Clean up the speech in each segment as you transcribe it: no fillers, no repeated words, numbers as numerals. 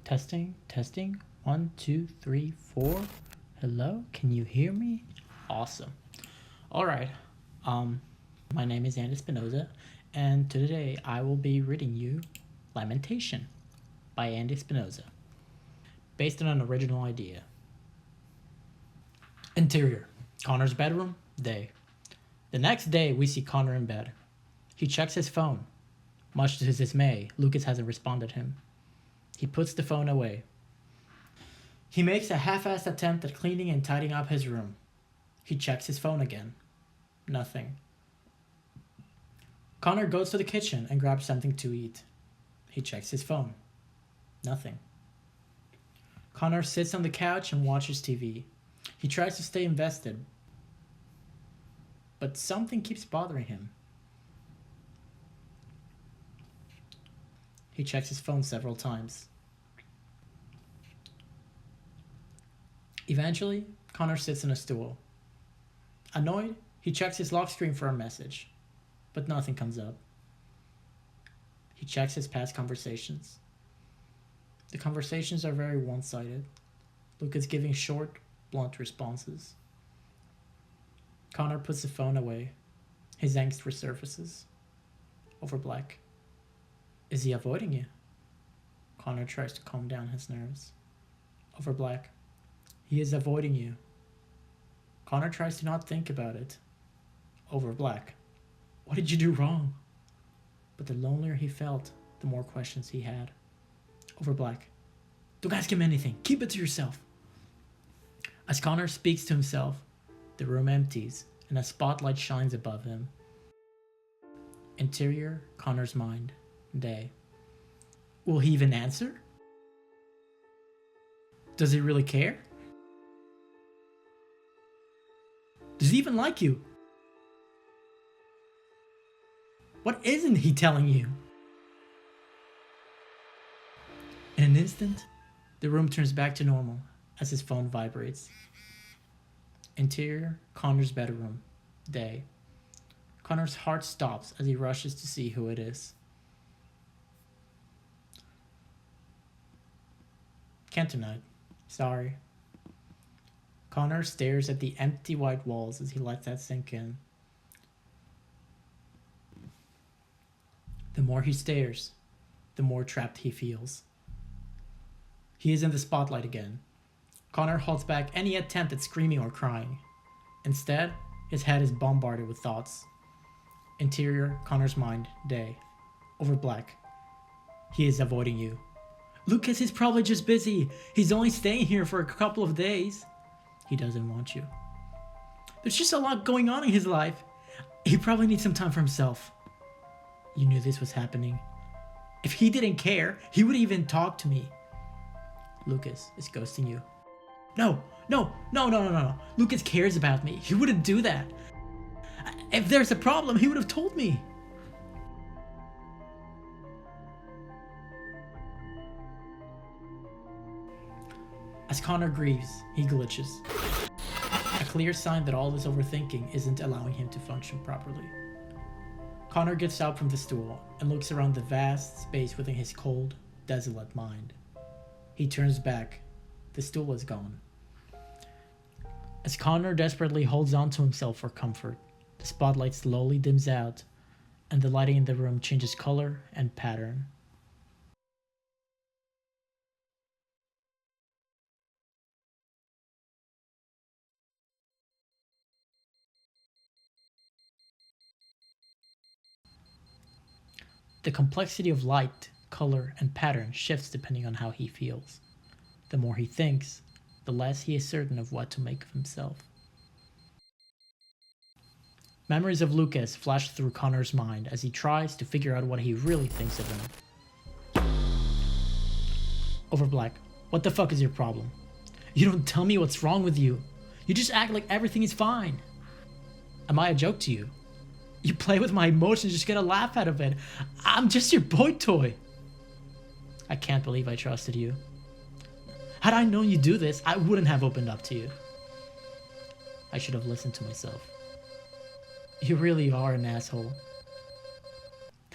Testing, testing. 1, 2, 3, 4. Hello, can you hear me? Awesome. All right. My name is Espinoza, and today I will be reading you Lamentation by Espinoza, based on an original idea. Interior: Connor's bedroom, day. The next day, we see Connor in bed. He checks his phone. Much to his dismay, Lucas hasn't responded to him. He puts the phone away. He makes a half-assed attempt at cleaning and tidying up his room. He checks his phone again. Nothing. Connor goes to the kitchen and grabs something to eat. He checks his phone. Nothing. Connor sits on the couch and watches TV. He tries to stay invested, but something keeps bothering him. He checks his phone several times. Eventually, Connor sits on a stool. Annoyed, he checks his lock screen for a message, but nothing comes up. He checks his past conversations. The conversations are very one-sided. Luke is giving short, blunt responses. Connor puts the phone away. His angst resurfaces. Over black. Is he avoiding you? Connor tries to calm down his nerves. Over black. He is avoiding you. Connor tries to not think about it. Over black. What did you do wrong? But the lonelier he felt, the more questions he had. Over black. Don't ask him anything. Keep it to yourself. As Connor speaks to himself, the room empties and a spotlight shines above him. Interior: Connor's mind, day. Will he even answer? Does he really care? Does he even like you? What isn't he telling you? In an instant, the room turns back to normal as his phone vibrates. Interior: Connor's bedroom, day. Connor's heart stops as he rushes to see who it is. Can't tonight. Sorry. Connor stares at the empty white walls as he lets that sink in. The more he stares, the more trapped he feels. He is in the spotlight again. Connor holds back any attempt at screaming or crying. Instead, his head is bombarded with thoughts. Interior: Connor's mind, day. Over black. He is avoiding you. Lucas is probably just busy. He's only staying here for a couple of days. He doesn't want you. There's just a lot going on in his life. He probably needs some time for himself. You knew this was happening. If he didn't care, he would even talk to me. Lucas is ghosting you. No. Lucas cares about me. He wouldn't do that. If there's a problem, he would have told me. As Connor grieves, he glitches. A clear sign that all this overthinking isn't allowing him to function properly. Connor gets up from the stool and looks around the vast space within his cold, desolate mind. He turns back. The stool is gone. As Connor desperately holds on to himself for comfort, the spotlight slowly dims out, and the lighting in the room changes color and pattern. The complexity of light, color, and pattern shifts depending on how he feels. The more he thinks, the less he is certain of what to make of himself. Memories of Lucas flash through Connor's mind as he tries to figure out what he really thinks of him. Over black. What the fuck is your problem? You don't tell me what's wrong with you. You just act like everything is fine. Am I a joke to you? You play with my emotions just to get a laugh out of it. I'm just your boy toy. I can't believe I trusted you. Had I known you'd do this, I wouldn't have opened up to you. I should have listened to myself. You really are an asshole.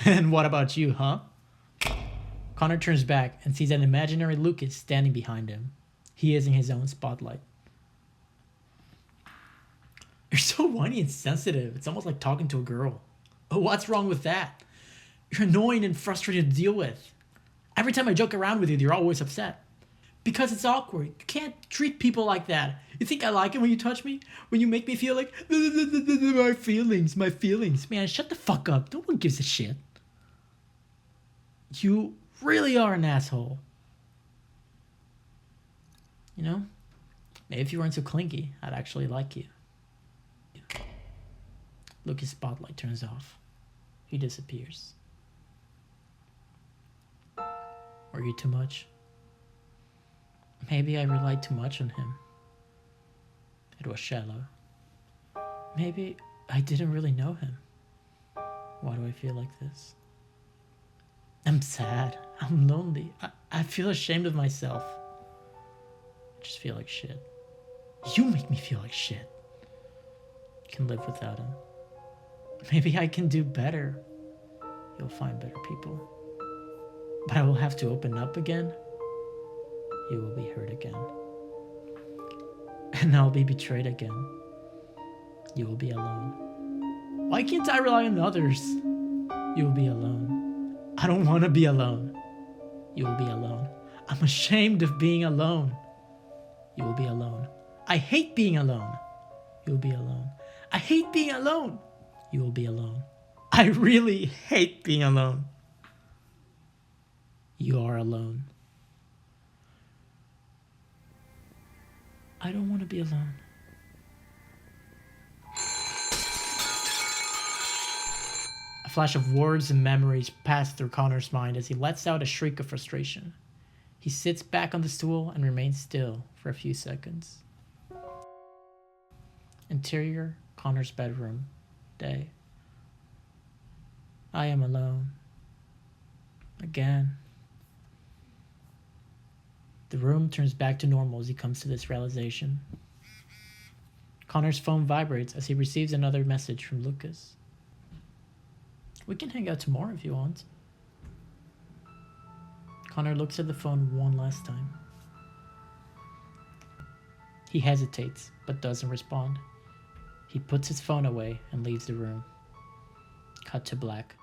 And what about you, huh? Connor turns back and sees an imaginary Lucas standing behind him. He is in his own spotlight. You're so whiny and sensitive. It's almost like talking to a girl. Oh, what's wrong with that? You're annoying and frustrating to deal with. Every time I joke around with you, you're always upset. Because it's awkward. You can't treat people like that. You think I like it when you touch me? When you make me feel like, my feelings. Man, shut the fuck up. No one gives a shit. You really are an asshole. You know? Maybe if you weren't so clingy, I'd actually like you. Lucas' spotlight turns off. He disappears. Were you too much? Maybe I relied too much on him. It was shallow. Maybe I didn't really know him. Why do I feel like this? I'm sad. I'm lonely. I feel ashamed of myself. I just feel like shit. You make me feel like shit. I can live without him. Maybe I can do better. You'll find better people. But I will have to open up again. You will be hurt again. And I'll be betrayed again. You will be alone. Why can't I rely on others? You will be alone. I don't want to be alone. You will be alone. I'm ashamed of being alone. You will be alone. I hate being alone. You will be alone. I hate being alone. You will be alone. I really hate being alone. You are alone. I don't want to be alone. A flash of words and memories pass through Connor's mind as he lets out a shriek of frustration. He sits back on the stool and remains still for a few seconds. Interior, Connor's bedroom. Day. I am alone. Again. The room turns back to normal as he comes to this realization. Connor's phone vibrates as he receives another message from Lucas. We can hang out tomorrow if you want. Connor looks at the phone one last time. He hesitates, but doesn't respond. He puts his phone away and leaves the room. Cut to black.